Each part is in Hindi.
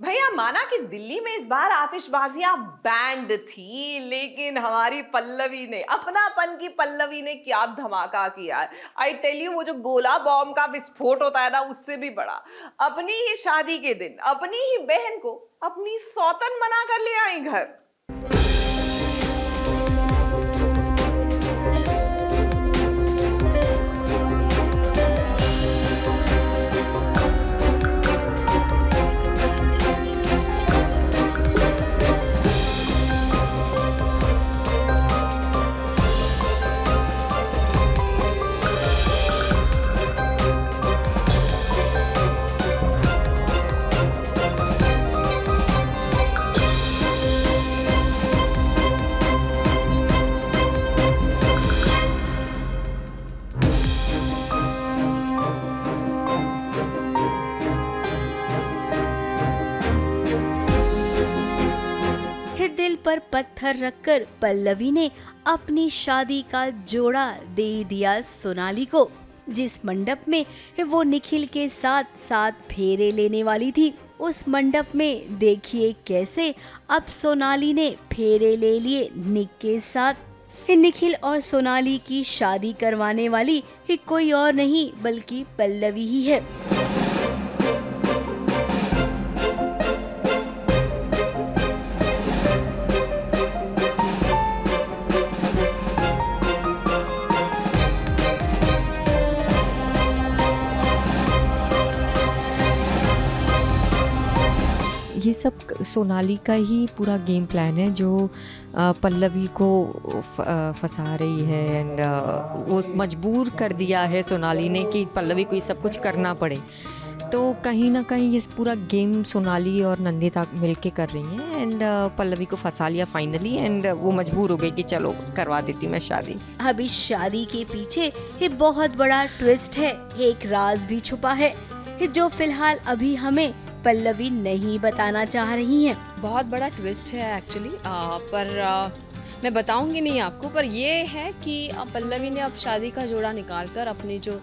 भैया माना कि दिल्ली में इस बार आतिशबाजियां बैंड थी, लेकिन हमारी पल्लवी ने, अपनापन की पल्लवी ने क्या धमाका किया है। आई टेल यू, वो जो गोला बॉम्ब का विस्फोट होता है ना, उससे भी बड़ा। अपनी ही शादी के दिन अपनी ही बहन को अपनी सौतन मना कर ले आई घर। दिल पर पत्थर रखकर पल्लवी ने अपनी शादी का जोड़ा दे दिया सोनाली को। जिस मंडप में वो निखिल के साथ 7 फेरे लेने वाली थी, उस मंडप में देखिए कैसे अब सोनाली ने फेरे ले लिए निक के साथ। निखिल और सोनाली की शादी करवाने वाली कोई और नहीं बल्कि पल्लवी ही है। ये सब सोनाली का ही पूरा गेम प्लान है, जो पल्लवी को फंसा रही है एंड वो मजबूर कर दिया है सोनाली ने कि पल्लवी को ये सब कुछ करना पड़े। तो कहीं ना कहीं ये पूरा गेम सोनाली और नंदिता मिलके कर रही हैं एंड पल्लवी को फंसा लिया फाइनली एंड वो मजबूर हो गई कि चलो करवा देती मैं शादी। अब इस शादी के पीछे ये बहुत बड़ा ट्विस्ट है, एक राज भी छुपा है जो फिलहाल अभी हमें पल्लवी नहीं बताना चाह रही हैं। बहुत बड़ा ट्विस्ट है एक्चुअली, पर मैं बताऊंगी नहीं आपको। पर ये है कि पल्लवी ने अब शादी का जोड़ा निकालकर अपनी जो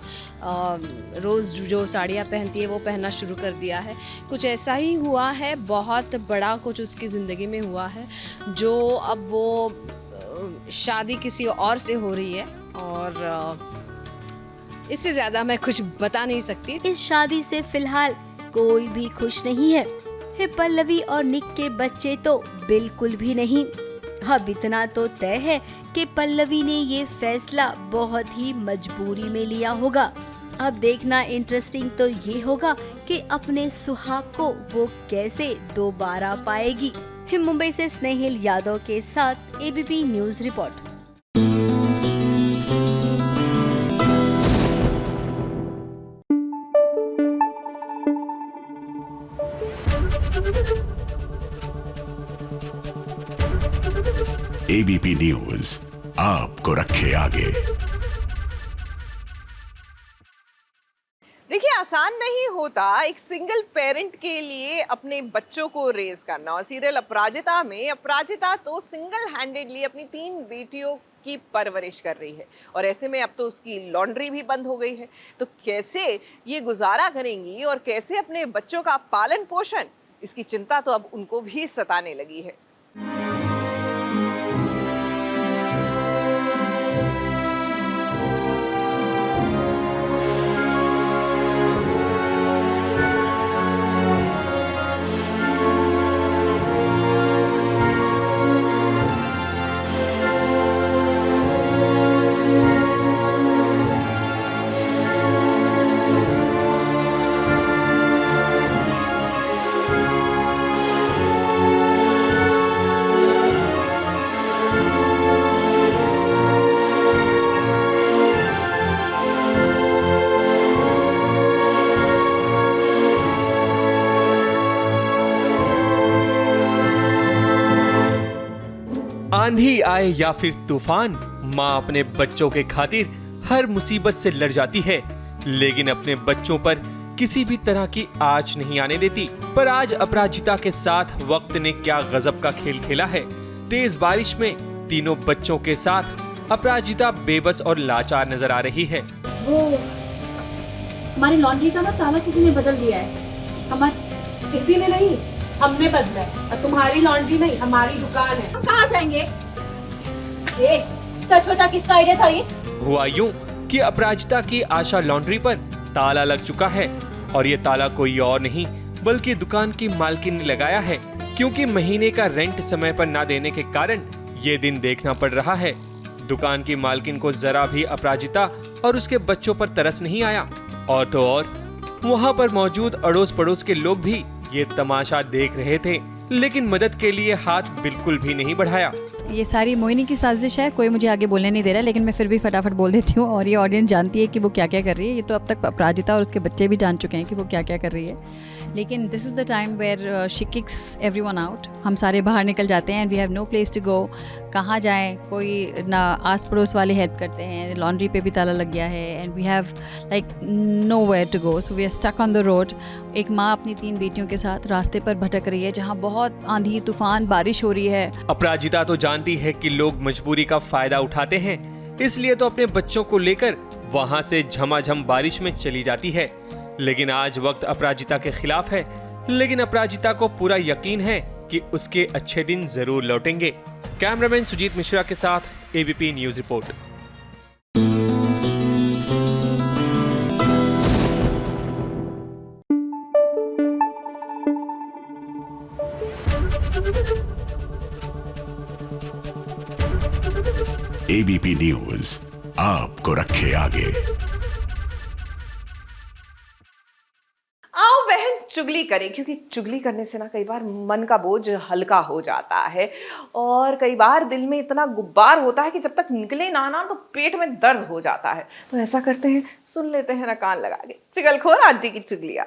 रोज़ जो साड़ियाँ पहनती है वो पहनना शुरू कर दिया है। कुछ ऐसा ही हुआ है, बहुत बड़ा कुछ उसकी ज़िंदगी में हुआ है, जो अब वो शादी किसी और से हो रही है और इससे ज़्यादा मैं कुछ बता नहीं सकती। इस शादी से फिलहाल कोई भी खुश नहीं है। पल्लवी और निक के बच्चे तो बिल्कुल भी नहीं। अब इतना तो तय है कि पल्लवी ने ये फैसला बहुत ही मजबूरी में लिया होगा। अब देखना इंटरेस्टिंग तो ये होगा कि अपने सुहाग को वो कैसे दोबारा पाएगी। मुंबई से स्नेहिल यादव के साथ ABP news report. ABP news आपको रखे आगे। देखिए, आसान नहीं होता एक सिंगल पेरेंट के लिए अपने बच्चों को रेज करना। और सीरियल अपराजिता में अपराजिता तो सिंगल हैंडेडली अपनी 3 बेटियों की परवरिश कर रही है और ऐसे में अब तो उसकी लॉन्ड्री भी बंद हो गई है। तो कैसे ये गुजारा करेंगी और कैसे अपने बच्चों का पालन पोषण, इसकी चिंता तो अब उनको भी सताने लगी है। आंधी आए या फिर तूफान, माँ अपने बच्चों के खातिर हर मुसीबत से लड़ जाती है, लेकिन अपने बच्चों पर किसी भी तरह की आँच नहीं आने देती। पर आज अपराजिता के साथ वक्त ने क्या गजब का खेल खेला है। तेज बारिश में तीनों बच्चों के साथ अपराजिता बेबस और लाचार नजर आ रही है। वो हमारी लॉन्ड्री का ना ताला किसी ने बदल दिया है। किसी ने नहीं, हमने बदला है और तुम्हारी लॉन्ड्री नहीं, हमारी दुकान है। हम कहाँ जाएंगे? सच बता, किसका आइडिया था ये? हुआ यूं कि अपराजिता की आशा लॉन्ड्री पर ताला लग चुका है और ये ताला कोई और नहीं बल्कि दुकान की मालकिन ने लगाया है, क्योंकि महीने का रेंट समय पर ना देने के कारण ये दिन देखना पड़ रहा है। दुकान की मालकिन को जरा भी अपराजिता और उसके बच्चों पर तरस नहीं आया, और तो और वहाँ पर मौजूद अड़ोस पड़ोस के लोग भी ये तमाशा देख रहे थे, लेकिन मदद के लिए हाथ बिल्कुल भी नहीं बढ़ाया। ये सारी मोहिनी की साजिश है, कोई मुझे आगे बोलने नहीं दे रहा, लेकिन मैं फिर भी फटाफट बोल देती हूँ और ये ऑडियंस जानती है कि वो क्या क्या कर रही है। ये तो अब तक अपराजिता और उसके बच्चे भी जान चुके हैं कि वो क्या क्या कर रही है, लेकिन this is the time where she kicks everyone out. हम सारे बाहर निकल जाते हैं and we have no place to go. कहाँ जाएं, कोई ना आस पड़ोस वाले हेल्प करते हैं, लॉन्ड्री पे भी ताला लग गया है and we have like nowhere to go, so we are stuck on the road. एक माँ अपनी 3 बेटियों के साथ रास्ते पर भटक रही है जहाँ बहुत आंधी तूफान बारिश हो रही है। अपराजिता तो जानती है कि लोग मजबूरी का फायदा उठाते हैं, इसलिए तो अपने बच्चों को लेकर वहाँ से झमाझम बारिश में चली जाती है, लेकिन आज वक्त अपराजिता के खिलाफ है। लेकिन अपराजिता को पूरा यकीन है कि उसके अच्छे दिन जरूर लौटेंगे। कैमरामैन सुजीत मिश्रा के साथ ABP news report. ABP news आपको रखे आगे। आओ बहन चुगली करें, क्योंकि चुगली करने से ना कई बार मन का बोझ हल्का हो जाता है और कई बार दिल में इतना गुब्बार होता है कि जब तक निकले ना तो पेट में दर्द हो जाता है। तो ऐसा करते हैं, सुन लेते हैं ना कान लगा के चुगलखोर आंटी की चुगलियां।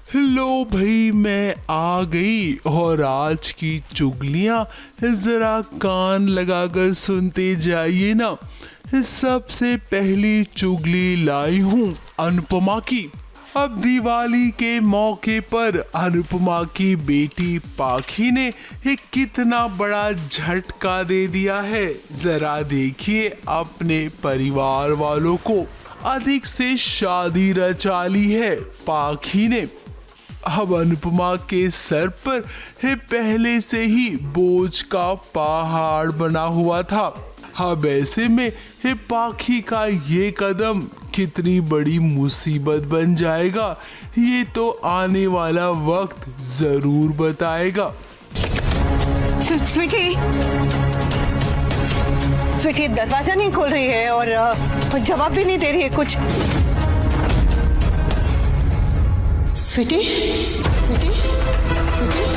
हेलो भाई, मैं आ गई और आज की चुगलियां जरा कान लगाकर सुनते जाइए ना। सबसे पहली चुगली लाई हूँ अनुपमा की। अब दिवाली के मौके पर अनुपमा की बेटी पाखी ने एक कितना बड़ा झटका दे दिया है। जरा देखिए अपने परिवार वालों को। अधिक से शादी रचा ली है पाखी ने। अब अनुपमा के सर पर है पहले से ही बोझ का पहाड़ बना हुआ था। अब ऐसे में है पाखी का ये कदम कितनी बड़ी मुसीबत बन जाएगा, ये तो आने वाला वक्त जरूर बताएगा। स्वीटी दरवाजा नहीं खोल रही है और जवाब भी नहीं दे रही है कुछ। स्वीटी, स्वीटी, स्वीटी,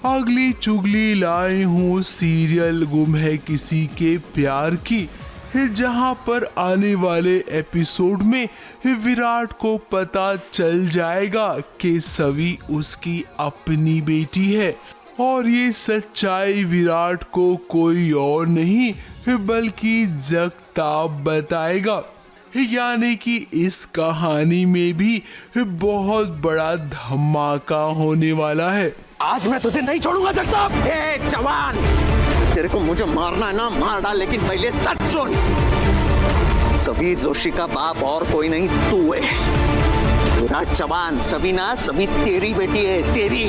अगली चुगली लाए हूँ सीरियल गुम है किसी के प्यार की, जहाँ पर आने वाले एपिसोड में विराट को पता चल जाएगा कि सवी उसकी अपनी बेटी है और ये सच्चाई विराट को कोई और नहीं बल्कि जगताप बताएगा। यानी कि इस कहानी में भी बहुत बड़ा धमाका होने वाला है। आज मैं तुझे नहीं छोड़ूंगा जगताप। ए जवान, तेरे को मुझे मारना है ना, मार डाल, लेकिन पहले सच सुन। सभी जोशी का बाप और कोई नहीं, तू है। विराट जवान, सभी ना, सभी तेरी बेटी है, तेरी।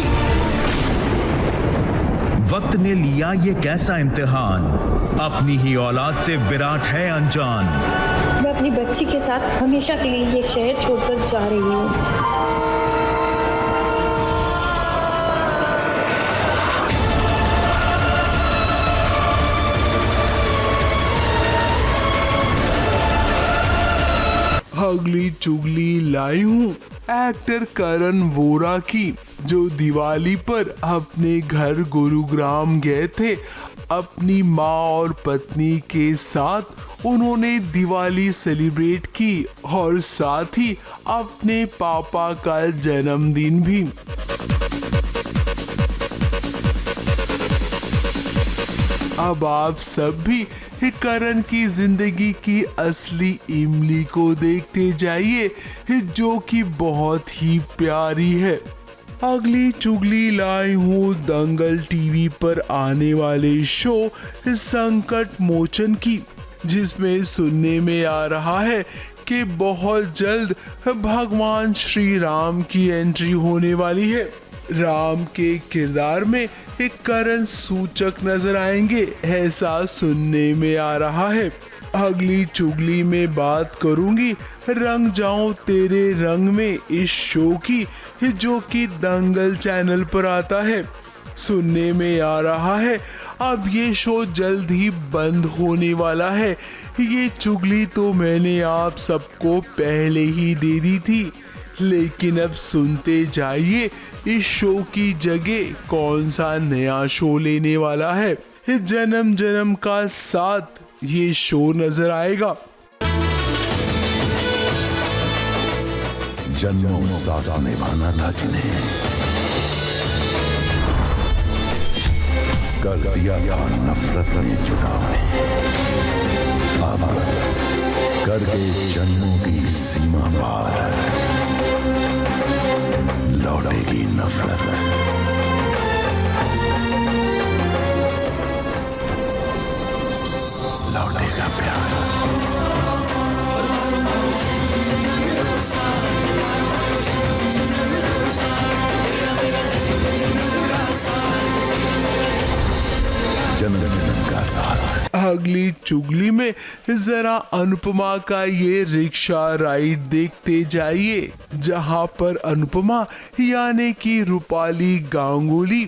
वक्त ने लिया ये कैसा इम्तिहान, अपनी ही औलाद से विराट है अनजान। मैं अपनी बच्ची के साथ हमेशा के लिए ये शहर छोड़कर जा रही हूँ। अगली चुगली लाई हूँ एक्टर करण वोरा की, जो दिवाली पर अपने घर गुरुग्राम गए थे। अपनी माँ और पत्नी के साथ उन्होंने दिवाली सेलिब्रेट की और साथ ही अपने पापा का जन्मदिन भी। अब आप सब भी करण की जिंदगी की असली इमली को देखते जाइए, जो कि बहुत ही प्यारी है। अगली चुगली लाई हूँ दंगल टीवी पर आने वाले शो संकट मोचन की, जिसमें सुनने में आ रहा है कि बहुत जल्द भगवान श्री राम की एंट्री होने वाली है। राम के किरदार में एक करण सूचक नजर आएंगे, ऐसा सुनने में आ रहा है। अगली चुगली में बात करूंगी रंग जाऊं तेरे रंग में इस शो की, जो कि दंगल चैनल पर आता है। सुनने में आ रहा है अब ये शो जल्द ही बंद होने वाला है। ये चुगली तो मैंने आप सबको पहले ही दे दी थी, लेकिन अब सुनते जाइए इस शो की जगह कौन सा नया शो लेने वाला है। जन्म जन्म का साथ ये शो नजर आएगा। जन्मों साथ निभाना था जिन्हें, कर दिया था नफरत ने जुदा में। अब कर गए जन्मों की सीमा पार, लौटेगी नफरत, लौटेगा प्यार। जन्म जन्म का साथ। अगली चुगली में जरा अनुपमा का ये रिक्शा राइड देखते जाइए, जहां पर अनुपमा यानी कि रूपाली गांगुली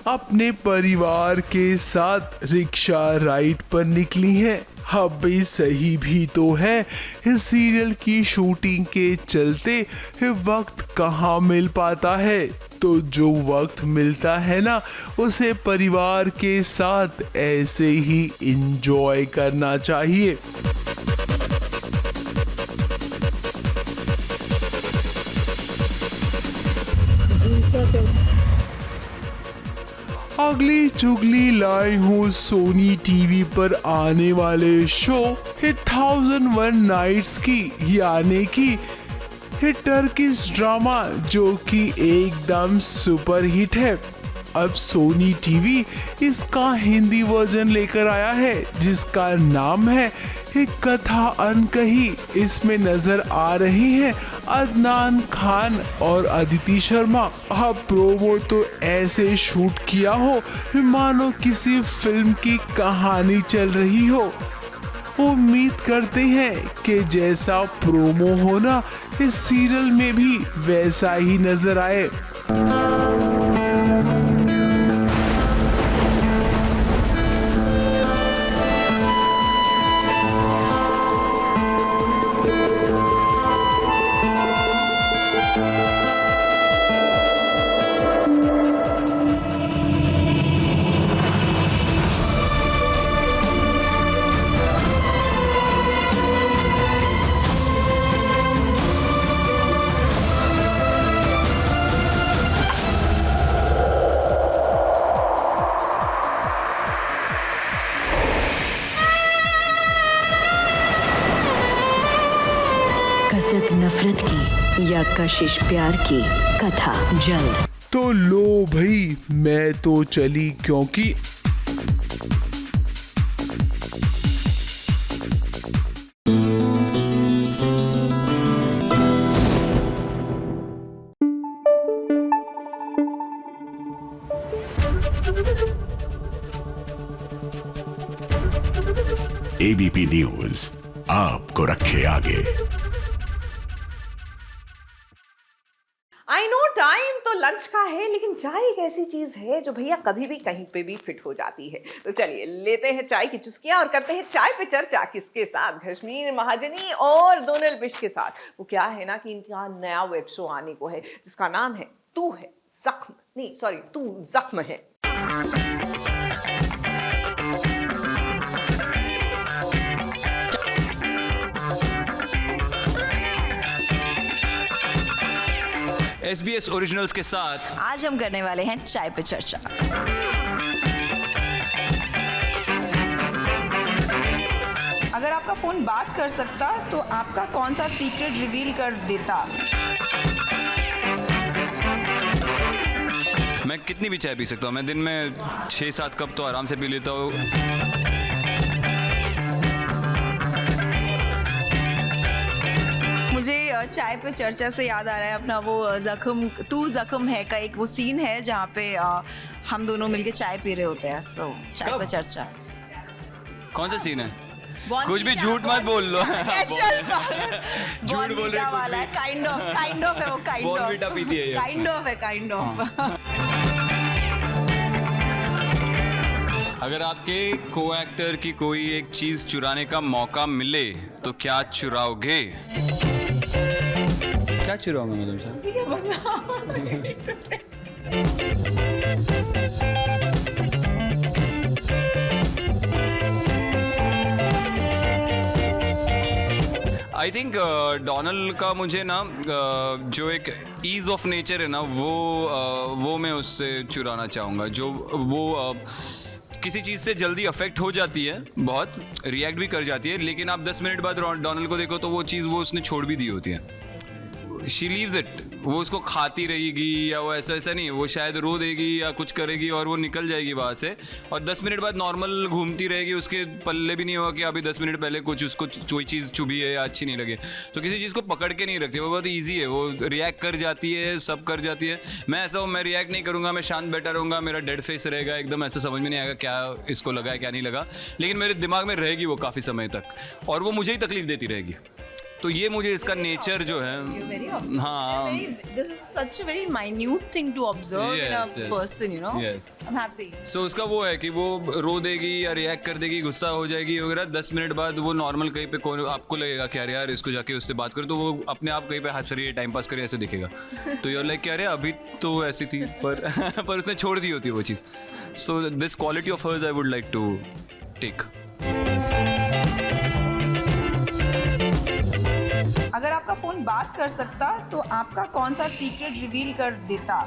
अपने परिवार के साथ रिक्शा राइड पर निकली है। अब भी सही भी तो है, इस सीरियल की शूटिंग के चलते वक्त कहाँ मिल पाता है, तो जो वक्त मिलता है ना उसे परिवार के साथ ऐसे ही एंजॉय करना चाहिए। अगली चुगली लाई हूँ सोनी टीवी पर आने वाले शो 1001 नाइट्स की, यानी कि टर्किश ड्रामा जो कि एकदम सुपर हिट है। अब सोनी टीवी इसका हिंदी वर्जन लेकर आया है, जिसका नाम है एक कथा अनकही। इसमें नजर आ रही हैं अदनान खान और अदिति शर्मा। अब प्रोमो तो ऐसे शूट किया हो मानो किसी फिल्म की कहानी चल रही हो। उम्मीद करते हैं कि जैसा प्रोमो होना इस सीरियल में भी वैसा ही नजर आए। नफरत की या कशिश प्यार की कथा जल्द। तो लो भाई मैं तो चली, क्योंकि एबीपी न्यूज आपको रखे आगे। आई नो टाइम तो लंच का है, लेकिन चाय एक ऐसी चीज है जो भैया कभी भी कहीं पे भी फिट हो जाती है। तो चलिए लेते हैं चाय की चुस्कियां और करते हैं चाय पे चर्चा। किसके साथ? कश्मीर महाजनी और दोनल बिश के साथ। वो क्या है ना कि इनका नया वेब शो आने को है, जिसका नाम है तू है जख्म, नहीं सॉरी तू जख्म है। SBS ओरिजिनल्स के साथ आज हम करने वाले हैं चाय पे चर्चा। अगर आपका फोन बात कर सकता तो आपका कौन सा सीक्रेट रिवील कर देता? मैं कितनी भी चाय पी सकता हूँ, मैं दिन में 6-7 कप तो आराम से पी लेता हूँ। मुझे चाय पे चर्चा से याद आ रहा है अपना वो जख्म तू जख्म है का एक वो सीन है जहाँ पे हम दोनों मिलके चाय पी रहे होते हैं। सो चाय पे चर्चा। कौन सा सीन है? कुछ भी झूठ मत बोल लो। झूठ बोल रहे वाला है, काइंड ऑफ है वो, बॉर्नवीटा पीती है ये। Kind of. अगर आपके को एक्टर की कोई एक चीज चुराने का मौका मिले तो क्या चुराओगे? क्या चुराओगे मतलब सर? आई थिंक डोनाल्ड का मुझे ना जो एक ईज़ ऑफ नेचर है ना वो मैं उससे चुराना चाहूँगा। जो वो किसी चीज़ से जल्दी अफेक्ट हो जाती है, बहुत रिएक्ट भी कर जाती है, लेकिन आप 10 मिनट बाद डोनाल्ड को देखो तो वो चीज़ वो उसने छोड़ भी दी होती है। शी लीव्स इट, वो उसको खाती रहेगी या वो ऐसा नहीं, वो शायद रो देगी या कुछ करेगी और वो निकल जाएगी वहाँ से, और 10 मिनट बाद नॉर्मल घूमती रहेगी। उसके पल्ले भी नहीं होगा कि अभी 10 मिनट पहले कुछ उसको कोई चीज़ चुभी है या अच्छी नहीं लगे। तो किसी चीज़ को पकड़ के नहीं रखती, वो बहुत ईजी है, वो रिएक्ट कर जाती है, सब कर जाती है। मैं ऐसा हूँ, मैं रिएक्ट नहीं करूँगा, मैं शांत बैठा रहूँगा, मेरा डेड फेस रहेगा, एकदम ऐसा समझ में नहीं आएगा क्या इसको लगा है क्या नहीं लगा, लेकिन मेरे दिमाग में रहेगी वो काफ़ी समय तक, और वो मुझे ही तकलीफ देती रहेगी। तो ये मुझे इसका नेचर जो है, हाँ, this is such a very minute thing to observe in a person, you know. Yes. I'm happy. So उसका वो है कि वो रो देगी या रिएक्ट कर देगी, गुस्सा हो जाएगी वगैरह, 10 मिनट बाद वो नॉर्मल कहीं पे आपको लगेगा कि अरे यार इसको जाके उससे बात करो, तो वो अपने आप कहीं पे हंस रही है, टाइम पास करे ऐसे दिखेगा। तो यूर लाइक अरे अभी तो ऐसी थी, पर उसने छोड़ दी होती वो चीज़। So this quality of hers I would like to take. अगर आपका फोन बात कर सकता तो आपका कौन सा सीक्रेट रिवील कर देता?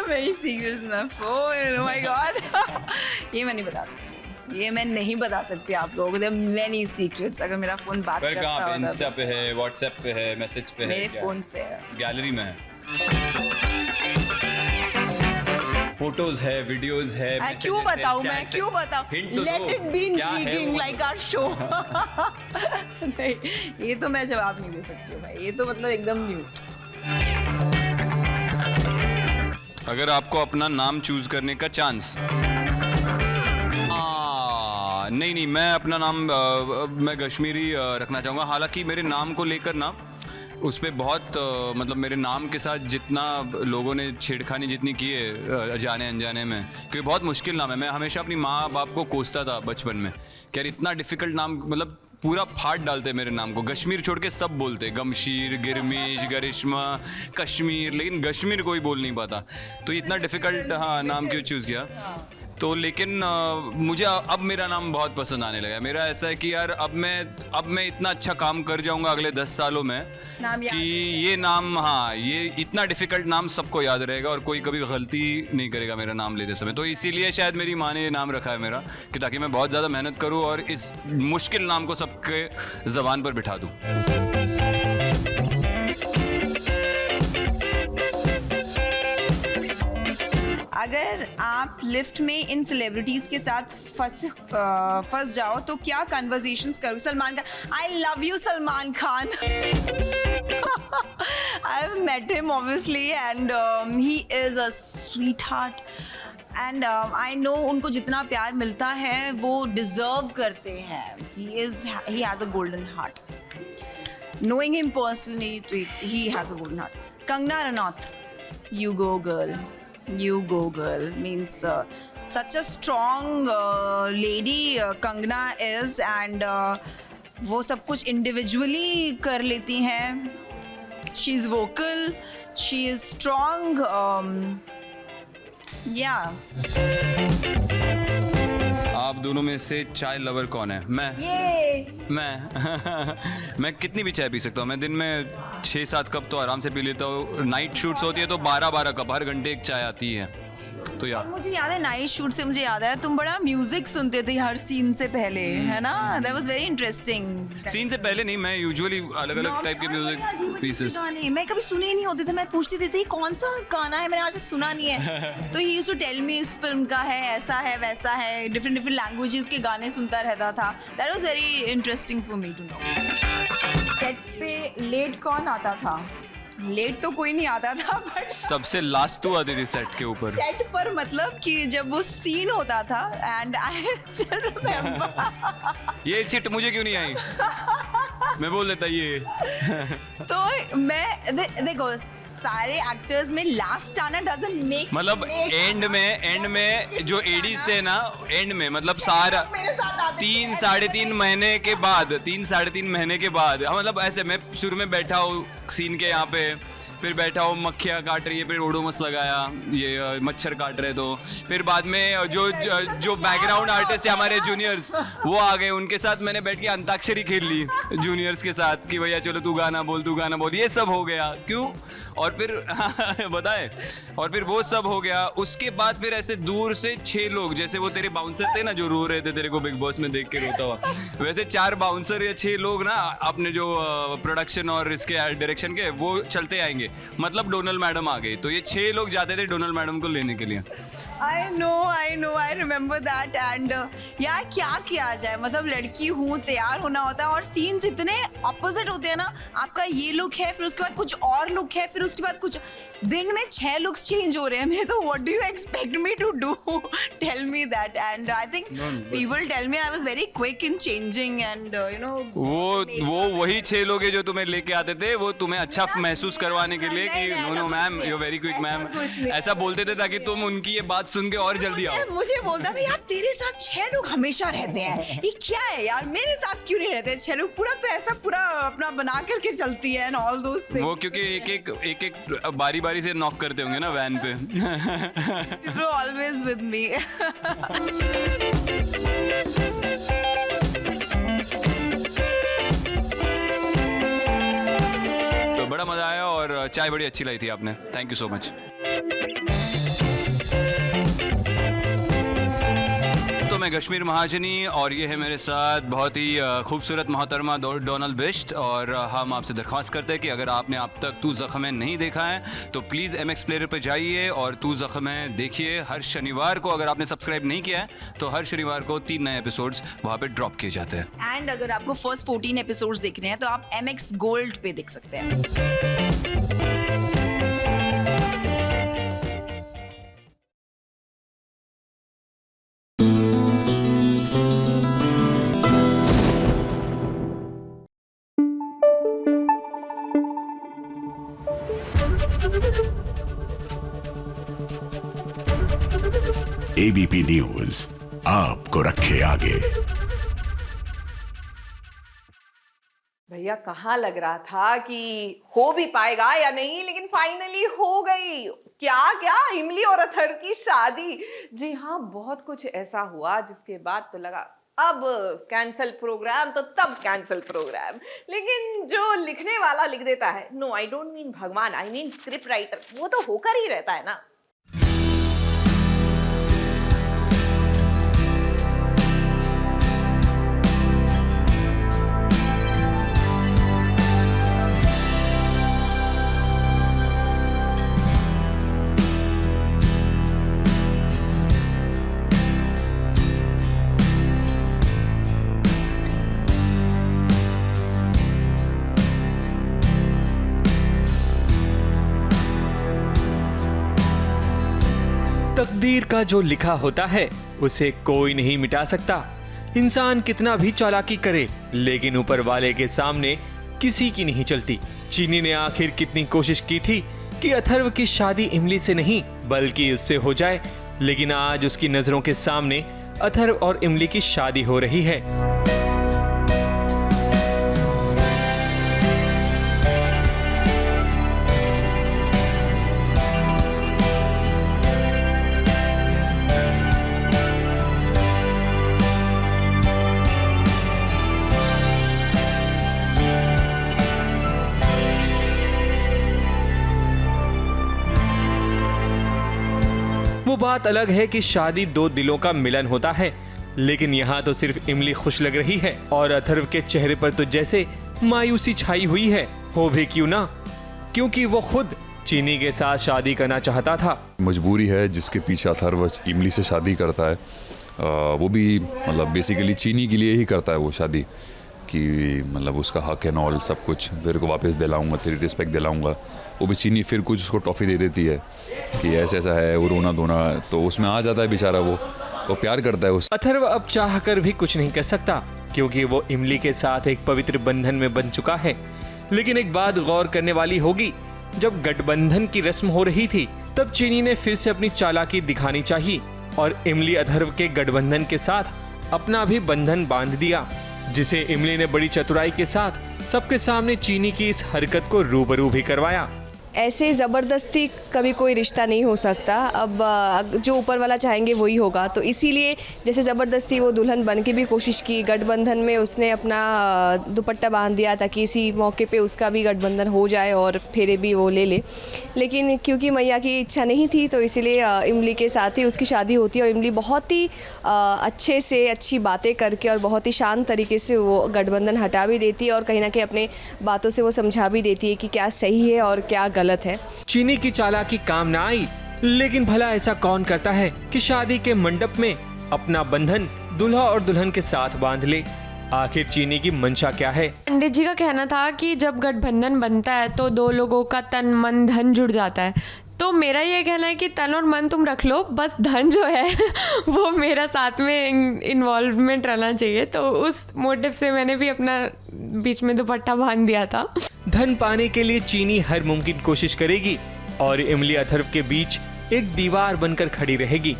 मेरी सीक्रेट्स ना फोन, ओह माय गॉड। ये मैं नहीं बता सकती, ये मैं नहीं बता सकती आप लोगों को। Many secrets. अगर मेरा फोन बात करता कहाँ पे? होता इंस्टा पे है, व्हाट्सएप पे है, मैसेज पे है, मेरे फोन पे है, गैलरी में है, फोटोज है, वीडियोस है। क्यों बताऊं मैं, क्यों बताऊं? Let it be intriguing like our show. नहीं, ये तो मैं जवाब नहीं दे सकती भाई, ये तो मतलब एकदम म्यूट। अगर आपको अपना नाम चूज करने का चांस, नहीं, मैं अपना नाम मैं कश्मीरी रखना चाहूँगा। हालांकि मेरे नाम को लेकर ना उस पर बहुत मतलब मेरे नाम के साथ जितना लोगों ने छेड़खानी जितनी की है जाने अनजाने में, क्योंकि बहुत मुश्किल नाम है। मैं हमेशा अपनी माँ बाप को कोसता था बचपन में कि यार इतना डिफ़िकल्ट नाम, मतलब पूरा फाड़ डालते मेरे नाम को। कश्मीर छोड़ के सब बोलते, गमशीर, गिरमीश, गरिश्मा, कश्मीर, लेकिन कश्मीर कोई बोल नहीं पाता। तो इतना डिफ़िकल्ट नाम क्यों चूज़ किया? तो लेकिन मुझे अब मेरा नाम बहुत पसंद आने लगा है। मेरा ऐसा है कि यार अब मैं इतना अच्छा काम कर जाऊंगा अगले 10 सालों में कि ये नाम, ये इतना डिफ़िकल्ट नाम सबको याद रहेगा और कोई कभी गलती नहीं करेगा मेरा नाम लेते समय। तो इसीलिए शायद मेरी माँ ने ये नाम रखा है मेरा, कि ताकि मैं बहुत ज़्यादा मेहनत करूँ और इस मुश्किल नाम को सबके ज़बान पर बिठा दूँ। अगर आप लिफ्ट में इन सेलिब्रिटीज के साथ फंस जाओ तो क्या कन्वर्सेशंस करोगे? Salman Khan, I love you Salman Khan. I have met him obviously and he is a sweetheart and I know उनको जितना प्यार मिलता है वो डिजर्व करते हैं। He has a golden heart. Knowing him personally, he has a golden heart. Kangna Ranaut, you go girl. You go girl means such a strong lady Kangna is and वो सब कुछ individually कर लेती हैं। She is vocal, she is strong, yeah. आप दोनों में से चाय लवर कौन है? मैं कितनी भी चाय पी सकता हूँ। मैं दिन में 6-7 कप तो आराम से पी लेता हूँ। नाइट शूट्स होती है तो 12-12 कप हर घंटे एक चाय आती है। तो यार मुझे याद है नाइट शूट से मुझे याद है तुम बड़ा म्यूजिक सुनते थे हर सीन से पहले, है ना? That was very interesting. Scene से पहले नहीं, मैं यूजुअली अलग अलग टाइप के म्यूजिक पीसेस मैं कभी सुने ही नहीं होते थे, मैं पूछती थी ये कौन सा गाना है, मैंने आज तक सुना नहीं है। तो he used to tell me इस फिल्म का है, ऐसा है वैसा है, डिफरेंट डिफरेंट लैंग्वेजेस के गाने सुनता रहता था। That was very interesting for me to know. Set पे लेट कौन आता था? लेट तो कोई नहीं आता था, बट सबसे लास्ट तू आती थी सेट के ऊपर। सेट पर मतलब कि जब वो सीन होता था एंड आई स्टिल रिमेंबर। ये चिट मुझे क्यों नहीं आई? मैं बोल देता ये। तो मैं देखो सारे एक्टर्स में लास्ट आना डजंट मेक, मतलब एंड में जो एडी से ना, एंड में मतलब सारा 3-3.5 महीने के बाद, 3-3.5 महीने के बाद, मतलब ऐसे मैं शुरू में बैठा हूँ सीन के यहाँ पे, फिर बैठा हूँ मक्खियाँ काट रही है, फिर ओडोमस लगाया, ये मच्छर काट रहे, तो फिर बाद में जो बैकग्राउंड आर्टिस्ट है हमारे जूनियर्स वो आ गए, उनके साथ मैंने बैठ के अंताक्षरी खेल ली जूनियर्स के साथ कि भैया चलो तू गाना बोल, ये सब हो गया। क्यों? और फिर बताए, और फिर वो सब हो गया। उसके बाद फिर ऐसे दूर से 6 लोग, जैसे वो तेरे बाउंसर थे ना जो रो रहे थे तेरे को बिग बॉस में देख के रोता हुआ, वैसे 4 बाउंसर या 6 लोग ना अपने जो प्रोडक्शन और इसके डायरेक्शन के वो चलते आएंगे, मतलब डोनल मैडम आ गई, तो ये 6 लोग जाते थे डोनल मैडम को लेने के लिए। I know I remember that. And यार क्या किया जाए, मतलब लड़की हूँ, तैयार होना होता है और सीन्स इतने ऑपोजिट होते हैं ना। आपका ये लुक है, फिर उसके बाद कुछ और लुक है, फिर उसके बाद कुछ, दिन में 6 लुक्स चेंज हो रहे हैं मेरे। तो what do you expect me to do? Tell me that. And I think people tell me I was very quick in changing and you know. वो वही 6 लोग हैं जो तुम्हें लेके आते थे, वो तुम्हें अच्छा महसूस करवाने के लिए कि no ma'am you very quick ma'am, ऐसा बोलते थे ताकि तुम उनकी ये बात सुन के और जल्दी आओ। मुझे बोलता था यार तेरे साथ 6 लोग हमेशा रहते हैं, ये क्या है यार, मेरे साथ क्यों नहीं रहते 6 लोग? पूरा तो ऐसा पूरा अपना बना करके चलती है एंड ऑल दोस थिंग्स। वो क्योंकि एक बारी से नॉक करते होंगे ना वैन पे। People are always with me. तो बड़ा मजा आया और चाय बड़ी अच्छी लाई थी आपने, थैंक यू सो मच। तो मैं कश्मीर महाजनी और ये है मेरे साथ बहुत ही खूबसूरत मोहतरमा डोनल बिश्त, और हम आपसे दरख्वास्त करते हैं कि अगर आपने अब तक तू ज़ख्म नहीं देखा है तो प्लीज़ MX प्लेयर पर जाइए और तू ज़ख्म देखिए। हर शनिवार को, अगर आपने सब्सक्राइब नहीं किया है तो हर शनिवार को 3 नए एपिसोड्स वहाँ पे ड्रॉप किए जाते हैं। एंड अगर आपको फर्स्ट 14 एपिसोड्स देखने हैं तो आप MX गोल्ड पे देख सकते हैं। ABP न्यूज आपको रखे आगे। भैया कहाँ लग रहा था कि हो भी पाएगा या नहीं, लेकिन फाइनली हो गई। क्या इमली और अथर्व की शादी। जी हाँ, बहुत कुछ ऐसा हुआ जिसके बाद तो लगा अब कैंसिल प्रोग्राम, तो तब कैंसिल प्रोग्राम। लेकिन जो लिखने वाला लिख देता है, नो आई डोंट मीन भगवान, आई मीन स्क्रिप्ट राइटर, वो तो होकर ही रहता है ना। तकदीर का जो लिखा होता है उसे कोई नहीं मिटा सकता। इंसान कितना भी चालाकी करे, लेकिन ऊपर वाले के सामने किसी की नहीं चलती। चीनी ने आखिर कितनी कोशिश की थी कि अथर्व की शादी इमली से नहीं बल्कि उससे हो जाए, लेकिन आज उसकी नजरों के सामने अथर्व और इमली की शादी हो रही है। वो वो बात अलग है कि शादी दो दिलों का मिलन होता है, लेकिन यहाँ तो सिर्फ इमली खुश लग रही है और अथर्व के चेहरे पर तो जैसे मायूसी छाई हुई है। हो भी क्यों ना, क्योंकि वो खुद चीनी के साथ शादी करना चाहता था। मजबूरी है जिसके पीछे अथर्व इमली से शादी करता है, वो भी मतलब बेसिकली चीनी के लिए ही करता है वो शादी, कि मतलब उसका हक एंड ऑल सब कुछ तेरे को वापस दिलाऊंगा, तेरी रिस्पेक्ट दिलाऊंगा। वो भी चीनी फिर कुछ उसको टॉफ़ी दे देती है कि ऐसा ऐसा है, वो रोना धोना, तो उसमें आ जाता है बेचारा, वो प्यार करता है उस। अथर्व अब चाह कर भी कुछ नहीं कर सकता, क्योंकि वो इमली के साथ एक पवित्र बंधन में बन चुका है। लेकिन एक बात गौर करने वाली होगी, जब गठबंधन की रस्म हो रही थी तब चीनी ने फिर से अपनी चालाकी दिखानी चाहिए और इमली अथर्व के गठबंधन के साथ अपना भी बंधन बांध दिया, जिसे इमली ने बड़ी चतुराई के साथ सबके सामने चीनी की इस हरकत को रूबरू भी करवाया। ऐसे ज़बरदस्ती कभी कोई रिश्ता नहीं हो सकता। अब जो ऊपर वाला चाहेंगे वही होगा, तो इसीलिए जैसे ज़बरदस्ती वो दुल्हन बन के भी कोशिश की, गठबंधन में उसने अपना दुपट्टा बांध दिया ताकि इसी मौके पे उसका भी गठबंधन हो जाए और फेरे भी वो ले ले। लेकिन क्योंकि मैया की इच्छा नहीं थी तो इसीलिए इमली के साथ ही उसकी शादी होती है और इमली बहुत ही अच्छे से अच्छी बातें करके और बहुत ही शांत तरीके से वो गठबंधन हटा भी देती है और कहीं ना कहीं अपने बातों से वो समझा भी देती है कि क्या सही है और क्या गलत है। चीनी की चालाकी काम ना आई, लेकिन भला ऐसा कौन करता है कि शादी के मंडप में अपना बंधन दूल्हा और दुल्हन के साथ बांध ले। आखिर चीनी की मंशा क्या है? पंडित जी का कहना था कि जब गठबंधन बनता है तो दो लोगों का तन मन धन जुड़ जाता है। तो मेरा ये कहना है कि तन और मन तुम रख लो, बस धन जो है वो मेरा साथ में इन्वॉल्वमेंट रहना चाहिए। तो उस मोटिव से मैंने भी अपना बीच में दुपट्टा बांध दिया था। धन पाने के लिए चीनी हर मुमकिन कोशिश करेगी और इमली अथर्व के बीच एक दीवार बनकर खड़ी रहेगी।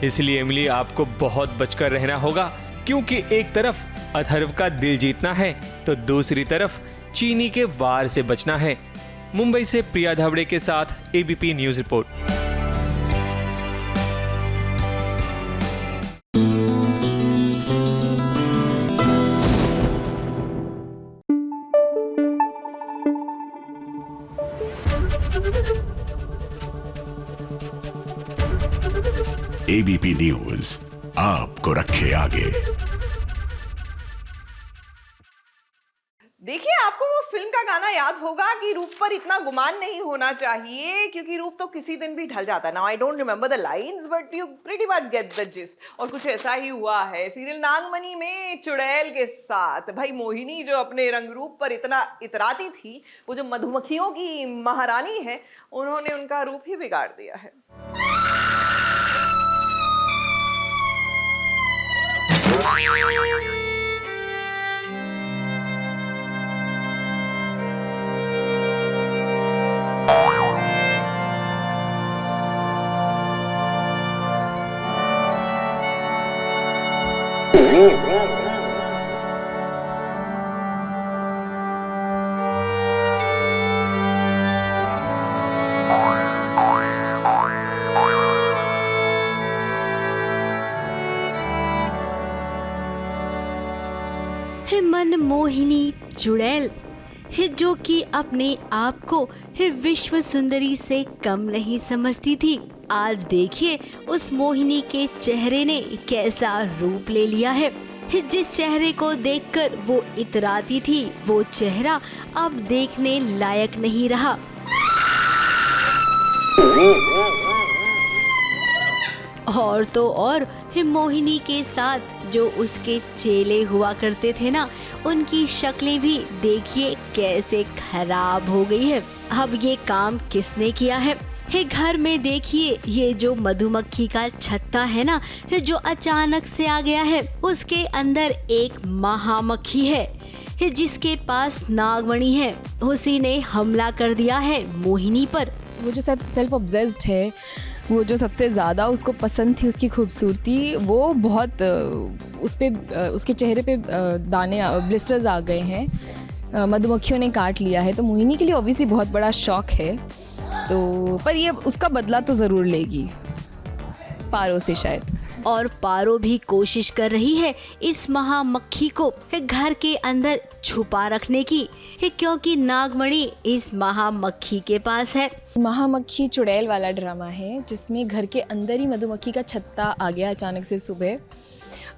इसलिए इमली आपको बहुत बचकर रहना होगा, क्योंकि एक तरफ अथर्व का दिल जीतना है तो दूसरी तरफ चीनी के वार से बचना है। मुंबई से प्रिया धावड़े के साथ ABP news report. ABP news आपको रखे आगे। देखिए, आपको वो फिल्म का गाना याद होगा कि रूप पर इतना गुमान नहीं होना चाहिए, क्योंकि रूप तो किसी दिन भी ढल जाता है। Now I don't remember the lines but you pretty much get the gist. और कुछ ऐसा ही हुआ है सीरियल नागमणि में चुड़ैल के साथ। भाई मोहिनी जो अपने रंग रूप पर इतना इतराती थी, वो जो मधुमक्खियों की महारानी है, उन्होंने उनका रूप ही बिगाड़ दिया है। है मन मोहिनी चुड़ैल है, जो कि अपने आप को है विश्व सुंदरी से कम नहीं समझती थी। आज देखिए उस मोहिनी के चेहरे ने कैसा रूप ले लिया है। जिस चेहरे को देखकर वो इतराती थी, वो चेहरा अब देखने लायक नहीं रहा। और तो और मोहिनी के साथ जो उसके चेले हुआ करते थे ना, उनकी शक्लें भी देखिए कैसे खराब हो गई है। अब ये काम किसने किया है? घर में देखिए ये जो मधुमक्खी का छत्ता है ना, जो अचानक से आ गया है, उसके अंदर एक महामक्खी है जिसके पास नागमणि है। उसी ने हमला कर दिया है मोहिनी पर। वो जो सेल्फ ऑब्सेस्ड है, वो जो सबसे ज़्यादा उसको पसंद थी उसकी खूबसूरती, वो बहुत उसके चेहरे पे दाने ब्लिस्टर्स आ गए हैं, मधुमक्खियों ने काट लिया है। तो मोहिनी के लिए ऑब्वियसली बहुत बड़ा शौक है, तो पर ये उसका बदला तो ज़रूर लेगी पारो से शायद। और पारो भी कोशिश कर रही है इस महामक्खी को घर के अंदर छुपा रखने की, क्योंकि नागमणि इस महामक्खी के पास है। महामक्खी चुड़ैल वाला ड्रामा है जिसमें घर के अंदर ही मधुमक्खी का छत्ता आ गया अचानक से सुबह,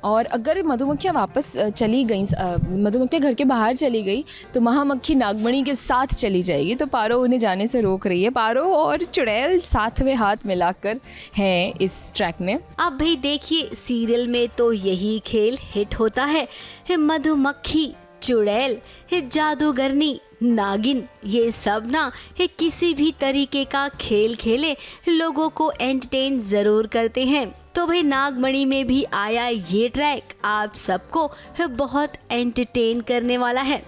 और अगर मधुमक्खियाँ वापस चली गई, मधुमक्खियाँ घर के बाहर चली गई तो महामक्खी नागमणि के साथ चली जाएगी। तो पारो उन्हें जाने से रोक रही है। पारो और चुड़ैल साथ में हाथ मिलाकर हैं इस ट्रैक में। अब भी देखिए सीरियल में तो यही खेल हिट होता है। मधुमक्खी, चुड़ैल, जादूगरनी, नागिन, ये सब ना किसी भी तरीके का खेल खेले लोगों को एंटरटेन जरूर करते हैं। तो भाई नागमणि में भी आया ये ट्रैक आप सबको बहुत एंटरटेन करने वाला है।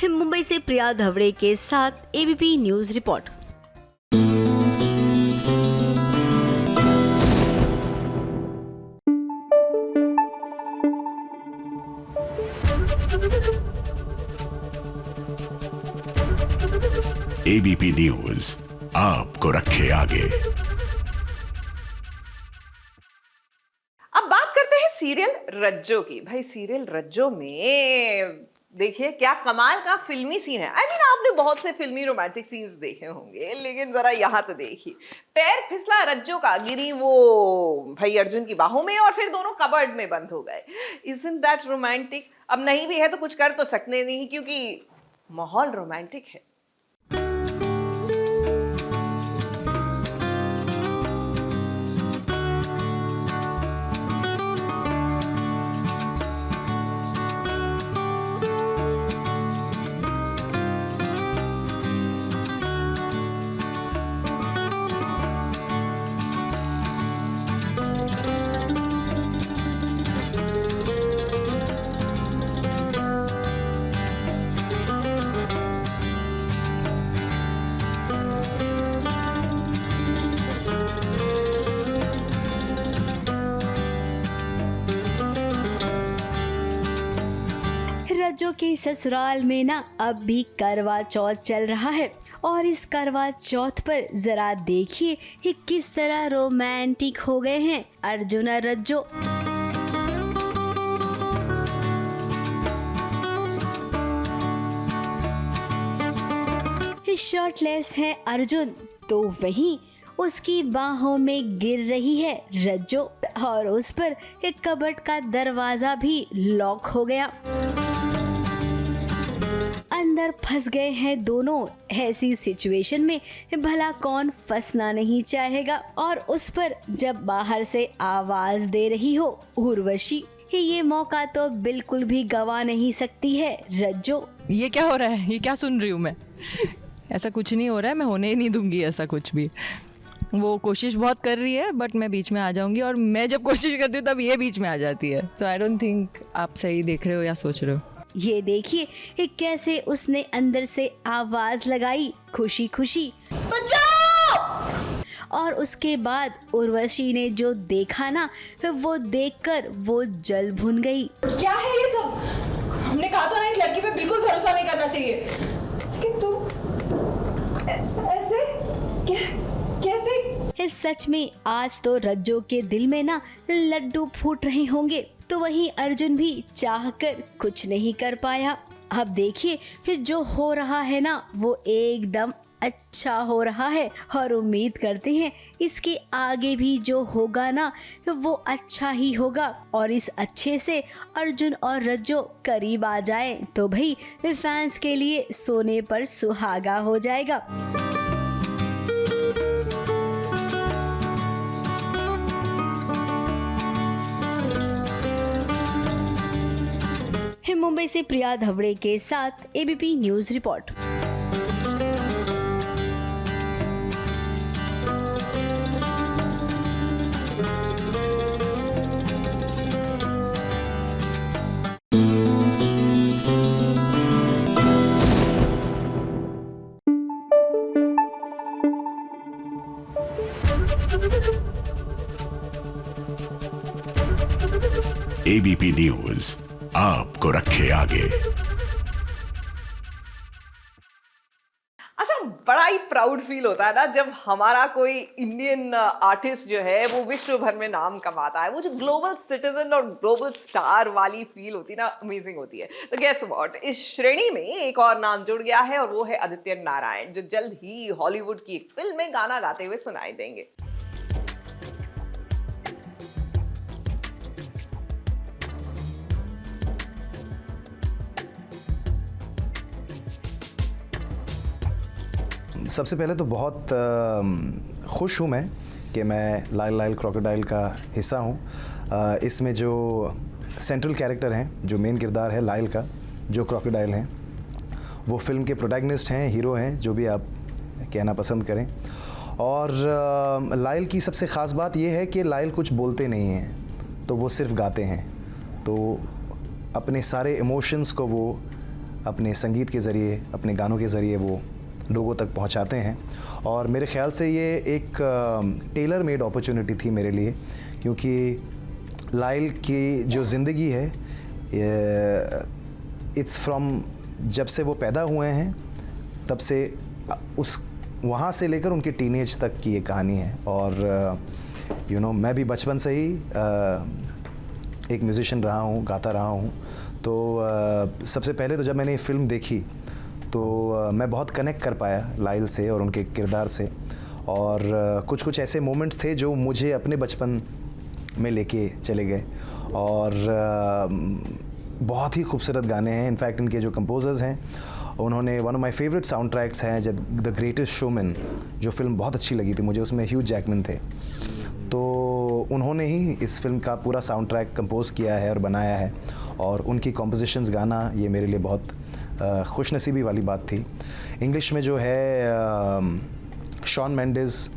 मुंबई से प्रिया धवड़े के साथ ABP news report. ABP news आपको रखे आगे। अब बात करते हैं सीरियल रज्जो की। भाई सीरियल रज्जो में देखिए क्या कमाल का फिल्मी सीन है। आई मीन आपने बहुत से फिल्मी रोमांटिक सीन्स देखे होंगे, लेकिन जरा यहाँ तो देखिए, पैर फिसला रज्जो का, गिरी वो भाई अर्जुन की बाहों में और फिर दोनों कबर्ड में बंद हो गए। Isn't that romantic? अब नहीं भी है तो कुछ कर तो सकते नहीं, क्योंकि माहौल रोमांटिक है। रज्जो के ससुराल में ना अब भी करवा चौथ चल रहा है, और इस करवा चौथ पर जरा देखिए कि किस तरह रोमांटिक हो गए हैं अर्जुन और रज्जो। शर्टलेस है अर्जुन, तो वहीं उसकी बाहों में गिर रही है रज्जो, और उस पर एक कबर्ड का दरवाजा भी लॉक हो गया। अंदर फंस गए हैं दोनों। ऐसी सिचुएशन में भला कौन फंसना नहीं चाहेगा। और उस पर जब बाहर से आवाज दे रही हो उर्वशी, ये मौका तो बिल्कुल भी गवा नहीं सकती है रज्जो। ये क्या हो रहा है? ये क्या सुन रही हूँ मैं? ऐसा कुछ नहीं हो रहा है, मैं होने ही नहीं दूंगी ऐसा कुछ भी। वो कोशिश बहुत कर रही है बट मैं बीच में आ जाऊंगी, और मैं जब कोशिश करती हूँ तब ये बीच में आ जाती है। सो आई डोंट थिंक आप सही देख रहे हो या सोच रहे हो। ये देखिए कैसे उसने अंदर से आवाज लगाई खुशी खुशी, बचाओ! और उसके बाद उर्वशी ने जो देखा ना, वो देखकर वो जल भुन गई। क्या है ये सब? हमने कहा था ना इस लड़की पे बिल्कुल भरोसा नहीं करना चाहिए। कि तुम ऐसे कैसे? सच में आज तो रज्जो के दिल में ना लड्डू फूट रहे होंगे। तो वहीं अर्जुन भी चाहकर कुछ नहीं कर पाया। अब देखिए फिर जो हो रहा है ना वो एकदम अच्छा हो रहा है, और उम्मीद करते हैं इसके आगे भी जो होगा ना वो अच्छा ही होगा, और इस अच्छे से अर्जुन और रज्जो करीब आ जाए तो भाई फैंस के लिए सोने पर सुहागा हो जाएगा। मुंबई से प्रिया धवड़े के साथ ABP news report. ABP news आपको रखे आगे। अच्छा, बड़ा ही प्राउड फील होता है ना जब हमारा कोई इंडियन आर्टिस्ट जो है वो विश्व भर में नाम कमाता है। वो जो ग्लोबल सिटीजन और ग्लोबल स्टार वाली फील होती है ना, अमेजिंग होती है। तो गेस व्हाट, इस श्रेणी में एक और नाम जुड़ गया है और वो है आदित्य नारायण, जो जल्द ही हॉलीवुड की एक फिल्म में गाना गाते हुए सुनाई देंगे। सबसे पहले तो बहुत खुश हूँ मैं कि मैं लाइल लाइल क्रोकोडाइल का हिस्सा हूँ। इसमें जो सेंट्रल कैरेक्टर हैं, जो मेन किरदार है लाइल का, जो क्रोकोडाइल हैं, वो फिल्म के प्रोटैगनिस्ट हैं, हीरो हैं, जो भी आप कहना पसंद करें। और लाइल की सबसे ख़ास बात ये है कि लाइल कुछ बोलते नहीं हैं, तो वो सिर्फ गाते हैं। तो अपने सारे इमोशंस को वो अपने संगीत के ज़रिए, अपने गानों के ज़रिए वो लोगों तक पहुंचाते हैं। और मेरे ख़्याल से ये एक टेलर मेड अपॉर्चुनिटी थी मेरे लिए, क्योंकि लाइल की जो ज़िंदगी है, इट्स फ्रॉम जब से वो पैदा हुए हैं तब से उस वहाँ से लेकर उनके टीनेज तक की ये कहानी है। और यू नो, मैं भी बचपन से ही एक म्यूज़िशियन रहा हूँ, गाता रहा हूँ। तो सबसे पहले तो जब मैंने ये फ़िल्म देखी तो मैं बहुत कनेक्ट कर पाया लाइल से और उनके किरदार से। और कुछ कुछ ऐसे मोमेंट्स थे जो मुझे अपने बचपन में लेके चले गए। और बहुत ही खूबसूरत गाने हैं। इनफैक्ट इनके जो कंपोजर्स हैं, उन्होंने one of my favourite sound tracks हैं द ग्रेटेस्ट शोमैन, जो फिल्म बहुत अच्छी लगी थी मुझे, उसमें ह्यू जैकमैन थे। तो उन्होंने ही इस फिल्म का पूरा साउंड ट्रैक कंपोज किया है और बनाया है। और उनकी कॉम्पोजिशंस गाना ये मेरे लिए बहुत खुशनसीबी वाली बात थी। इंग्लिश में जो है शॉन मेंडिस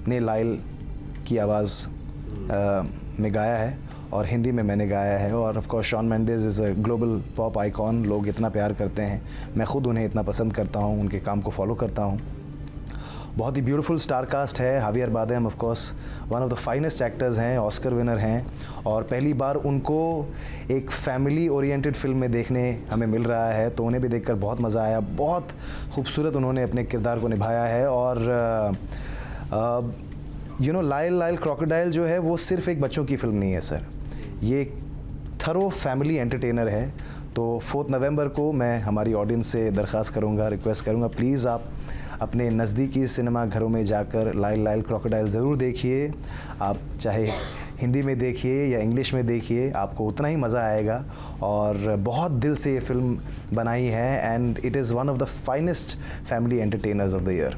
ने लाइल की आवाज़ में गाया है और हिंदी में मैंने गाया है। और of course Shawn Mendes is a global pop icon, लोग इतना प्यार करते हैं, मैं ख़ुद उन्हें इतना पसंद करता हूँ, उनके काम को फॉलो करता हूँ। बहुत ही ब्यूटीफुल स्टार कास्ट है। Javier Bardem of course one of the finest actors हैं, ऑस्कर विनर हैं, और पहली बार उनको एक फैमिली ओरिएंटेड फिल्म में देखने हमें मिल रहा है, तो उन्हें भी देखकर बहुत मज़ा आया। बहुत खूबसूरत उन्होंने अपने किरदार को निभाया है। और यू नो, लाइल लाइल क्रोकोडाइल जो है वो सिर्फ एक बच्चों की फिल्म नहीं है सर, ये एक थरो फैमिली एंटरटेनर है। तो 4 नवंबर को मैं हमारी ऑडियंस से दरख्वास्त करूँगा, रिक्वेस्ट करूँगा, प्लीज़ आप अपने नज़दीकी सिनेमा घरों में जाकर लाइल लाइल क्रोकोडाइल ज़रूर देखिए। आप चाहे हिंदी में देखिए या इंग्लिश में देखिए, आपको उतना ही मज़ा आएगा। और बहुत दिल से ये फिल्म बनाई है and it is one of the finest family entertainers of the year.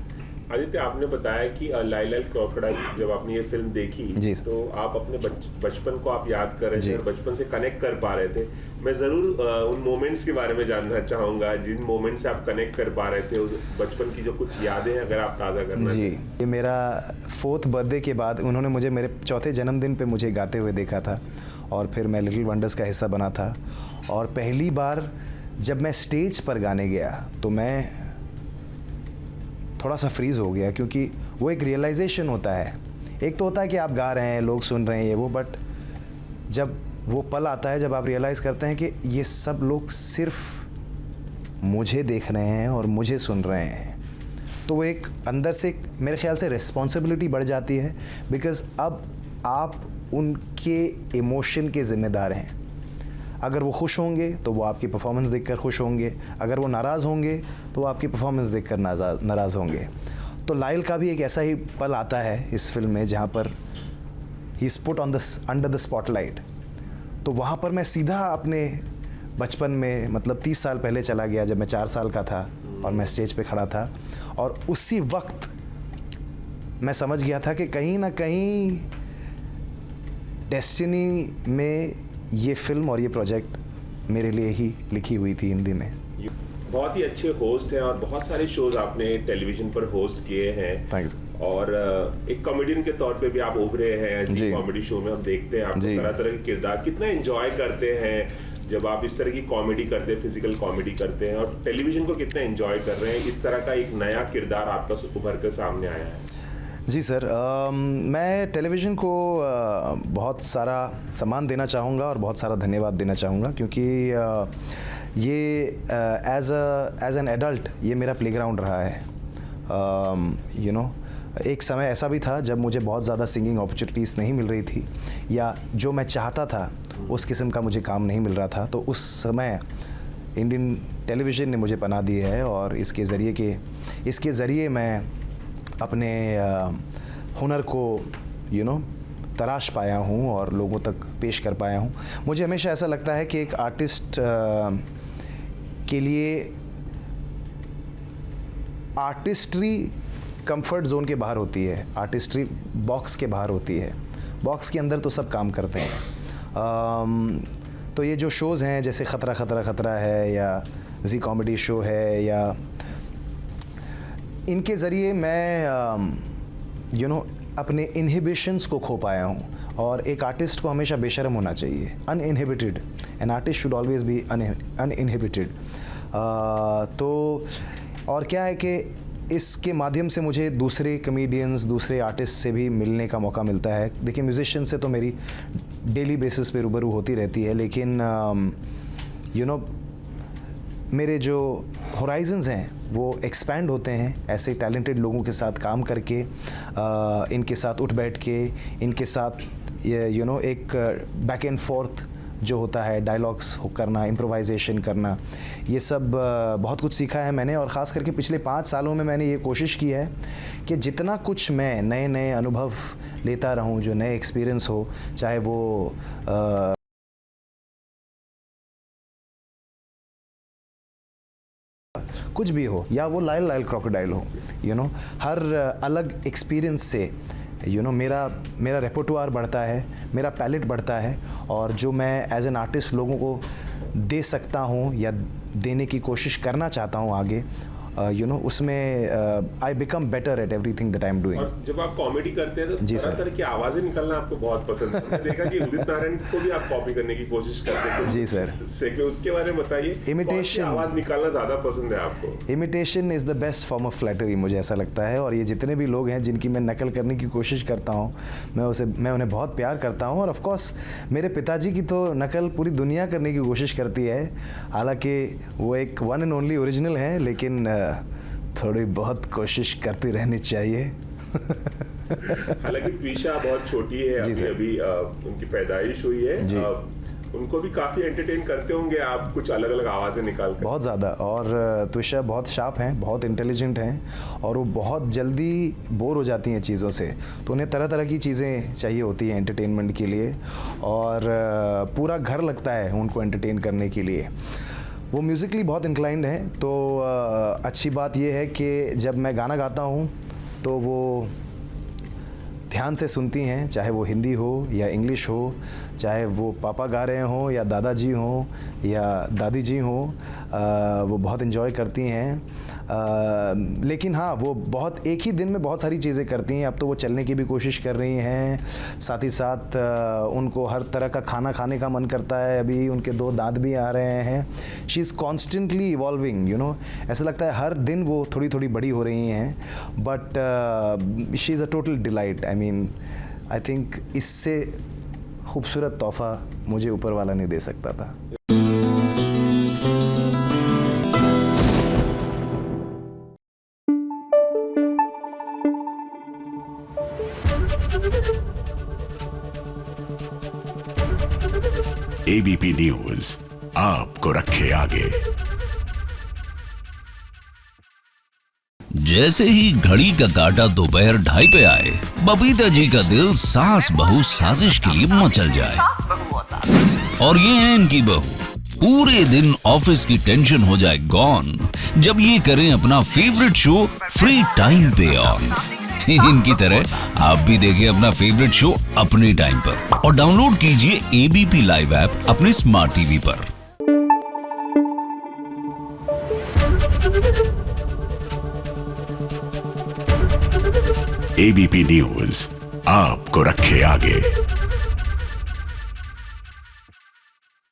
Aditya, आपने बताया कि लाइल लाइल क्रोकोडाइल जब आपने ये फिल्म देखी जी, तो आप अपने बचपन को आप याद कर रहे थे और बचपन से कनेक्ट कर पा रहे थे। मैं ज़रूर उन मोमेंट्स के बारे में जानना चाहूँगा जिन मोमेंट्स से आप कनेक्ट कर पा रहे थे, उस बचपन की जो कुछ यादें हैं अगर आप ताज़ा करना। जी, ये मेरा 4th बर्थडे के बाद उन्होंने मुझे मेरे 4थे जन्मदिन पे मुझे गाते हुए देखा था और फिर मैं लिटिल वंडर्स का हिस्सा बना था। और पहली बार जब मैं स्टेज पर गाने गया तो मैं थोड़ा सा फ्रीज़ हो गया, क्योंकि वो एक रियलाइजेशन होता है। एक तो होता है कि आप गा रहे हैं, लोग सुन रहे हैं, ये वो, बट जब वो पल आता है जब आप रियलाइज़ करते हैं कि ये सब लोग सिर्फ मुझे देख रहे हैं और मुझे सुन रहे हैं, तो वो एक अंदर से मेरे ख्याल से रिस्पॉन्सिबिलिटी बढ़ जाती है, बिकॉज़ अब आप उनके इमोशन के ज़िम्मेदार हैं। अगर वो खुश होंगे तो वो आपकी परफॉर्मेंस देखकर खुश होंगे, अगर वो नाराज़ होंगे तो वो आपकी परफॉर्मेंस देखकर नाराज़ होंगे। तो लाइल का भी एक ऐसा ही पल आता है इस फिल्म में जहाँ पर he is put on the under the spotlight. तो वहाँ पर मैं सीधा अपने बचपन में, मतलब 30 साल पहले चला गया, जब मैं 4 साल का था और मैं स्टेज पे खड़ा था। और उसी वक्त मैं समझ गया था कि कहीं ना कहीं डेस्टिनी में ये फिल्म और ये प्रोजेक्ट मेरे लिए ही लिखी हुई थी हिंदी में। बहुत ही अच्छे होस्ट हैं और बहुत सारे शोज आपने टेलीविजन पर होस्ट किए हैं। Thank you. और एक कॉमेडियन के तौर पे भी आप उभरे हैं। ऐसी कॉमेडी शो में हम देखते हैं आपको तरह तरह के किरदार, कितना एंजॉय करते हैं जब आप इस तरह की कॉमेडी करते हैं, फिजिकल कॉमेडी करते हैं, और टेलीविजन को कितना एंजॉय कर रहे हैं। इस तरह का एक नया किरदार आपका उभर कर सामने आया है। जी सर, मैं टेलीविज़न को बहुत सारा सम्मान देना चाहूँगा और बहुत सारा धन्यवाद देना चाहूँगा, क्योंकि ये एज एन एडल्ट ये मेरा प्लेग्राउंड रहा है। यू नो एक समय ऐसा भी था जब मुझे बहुत ज़्यादा सिंगिंग अपॉर्चुनिटीज़ नहीं मिल रही थी, या जो मैं चाहता था उस किस्म का मुझे काम नहीं मिल रहा था, तो उस समय इंडियन टेलीविज़न ने मुझे पनाह दी है और इसके ज़रिए मैं अपने हुनर को तराश पाया हूँ और लोगों तक पेश कर पाया हूँ। मुझे हमेशा ऐसा लगता है कि एक आर्टिस्ट के लिए आर्टिस्ट्री कंफर्ट जोन के बाहर होती है, आर्टिस्ट्री बॉक्स के बाहर होती है। बॉक्स के अंदर तो सब काम करते हैं। तो ये जो शोज़ हैं जैसे खतरा खतरा खतरा है या जी कॉमेडी शो है, या इनके ज़रिए मैं अपने इनहिबिशंस को खो पाया हूँ। और एक आर्टिस्ट को हमेशा बेशर्म होना चाहिए, uninhibited. An artist should always be uninhibited. तो और क्या है कि इसके माध्यम से मुझे दूसरे कमेडियंस, दूसरे आर्टिस्ट से भी मिलने का मौका मिलता है। देखिए, म्यूजिशियन से तो मेरी डेली बेसिस पे रूबरू होती रहती है, लेकिन मेरे जो होराइजन्स हैं वो एक्सपैंड होते हैं ऐसे टैलेंटेड लोगों के साथ काम करके, इनके साथ उठ बैठ के, इनके साथ एक बैक एंड फोर्थ जो होता है, डायलॉग्स करना, इम्प्रोवाइजेशन करना, ये सब बहुत कुछ सीखा है मैंने। और ख़ास करके पिछले 5 सालों में मैंने ये कोशिश की है कि जितना कुछ मैं नए नए अनुभव लेता रहूं, जो नए एक्सपीरियंस हो, चाहे वो कुछ भी हो या वो लाइल लाइल क्रोकोडाइल हो, हर अलग एक्सपीरियंस से मेरा रेपर्टोयर बढ़ता है, मेरा पैलेट बढ़ता है, और जो मैं एज एन आर्टिस्ट लोगों को दे सकता हूँ या देने की कोशिश करना चाहता हूँ आगे, उसमें I become better at everything that I am doing. और जब आप कॉमेडी करते हैं तो तरह तरह की आवाज़ें निकलना आपको बहुत पसंद है। मैंने देखा कि उदित नारायण को भी आप कॉपी करने की कोशिश करते हैं। जी सर, उसके बारे में बताइए। इमिटेशन, आवाज़ निकालना ज़्यादा पसंद है आपको? Imitation is the best form of flattery, मुझे ऐसा लगता है। और ये जितने भी लोग हैं जिनकी मैं नकल करने की कोशिश करता हूँ, मैं उन्हें बहुत प्यार करता हूँ। और ऑफ कोर्स मेरे पिताजी की तो नकल पूरी दुनिया करने की कोशिश करती है, हालांकि वो एक वन एंड ओनली ओरिजिनल है, लेकिन थोड़ी बहुत कोशिश करती रहनी चाहिए। हालांकि त्विशा बहुत छोटी है, अभी उनकी पैदाइश हुई है, उनको भी काफ़ी एंटरटेन करते होंगे आप, कुछ अलग अलग आवाज़ें निकाल कर? बहुत ज़्यादा। और त्विशा बहुत शार्प हैं, बहुत इंटेलिजेंट हैं, और वो बहुत जल्दी बोर हो जाती हैं चीज़ों से, तो उन्हें तरह तरह की चीज़ें चाहिए होती हैं एंटरटेनमेंट के लिए, और पूरा घर लगता है उनको एंटरटेन करने के लिए। वो म्यूज़िकली बहुत इंक्लाइंड हैं, तो अच्छी बात यह है कि जब मैं गाना गाता हूँ तो वो ध्यान से सुनती हैं, चाहे वो हिंदी हो या इंग्लिश हो, चाहे वो पापा गा रहे हों या दादाजी हों या दादी जी हों, वो बहुत इन्जॉय करती हैं। लेकिन हाँ, वो बहुत एक ही दिन में बहुत सारी चीज़ें करती हैं। अब तो वो चलने की भी कोशिश कर रही हैं, साथ ही साथ उनको हर तरह का खाना खाने का मन करता है। अभी उनके 2 दांत भी आ रहे हैं। शी इज़ कॉन्स्टेंटली इवॉल्विंग, ऐसा लगता है हर दिन वो थोड़ी थोड़ी बड़ी हो रही हैं, but she is a total delight. I think इससे खूबसूरत तोहफ़ा मुझे ऊपर वाला नहीं दे सकता था। एबीपी न्यूज आपको रखे आगे। जैसे ही घड़ी का काटा दोपहर 2:30 पे आए, बबीता जी का दिल सास बहू साजिश के लिए मचल जाए। और ये है इनकी बहू, पूरे दिन ऑफिस की टेंशन हो जाए गॉन जब ये करें अपना फेवरेट शो फ्री टाइम पे ऑन। इनकी तरह आप भी देखें अपना फेवरेट शो अपने टाइम पर और डाउनलोड कीजिए एबीपी लाइव ऐप अपने स्मार्ट टीवी पर। एबीपी न्यूज आपको रखे आगे।